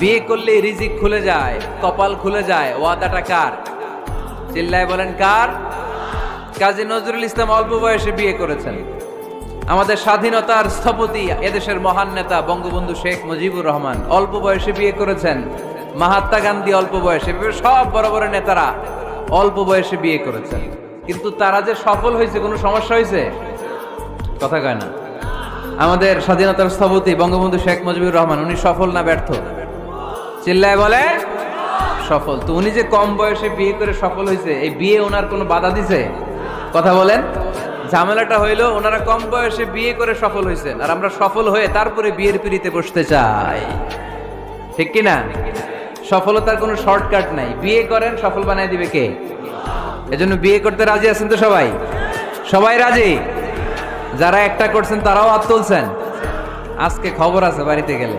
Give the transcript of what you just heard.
বিয়ে করলে রিজিক খুলে যায়, কপাল খুলে যায়। ওয়াদাটা কার? চিল্লায় বলেন কার? কাজী নজরুল ইসলাম অল্প বয়সে বিয়ে করেছেন। আমাদের স্বাধীনতার স্থপতি এদেশের মহান নেতা বঙ্গবন্ধু শেখ মুজিবুর রহমান অল্প বয়সে বিয়ে করেছেন। মহাত্মা গান্ধী অল্প বয়সে, সব বড় বড় নেতারা অল্প বয়সে বিয়ে করেছেন। কিন্তু তারা যে সফল হয়েছে, কোনো সমস্যা হয়েছে? কথা কয় না। আমাদের স্বাধীনতার স্থপতি বঙ্গবন্ধু শেখ মুজিবুর রহমান, উনি সফল না ব্যর্থ? চিল্লায় বলে সফল। তো উনি যে কম বয়সে বিয়ে করে সফল হয়েছে, এই বিয়ে ওনার কোনো বাধা দিছে? কথা বলেন। ঝামেলাটা হইলো ওনারা কম বয়সে বিয়ে করে সফল হয়েছেন, আর আমরা সফল হয়ে তারপরে বিয়ের পিড়িতে বসতে চাই। ঠিক কিনা? সফলতার কোনো শর্টকাট নাই। বিয়ে করেন, সফল বানাই দিবে কে? এজন্য বিয়ে করতে রাজি আছেন তো সবাই? সবাই রাজি? যারা একটা করছেন তারাও হাত তুলছেন। আজকে খবর আছে বাড়িতে গেলে।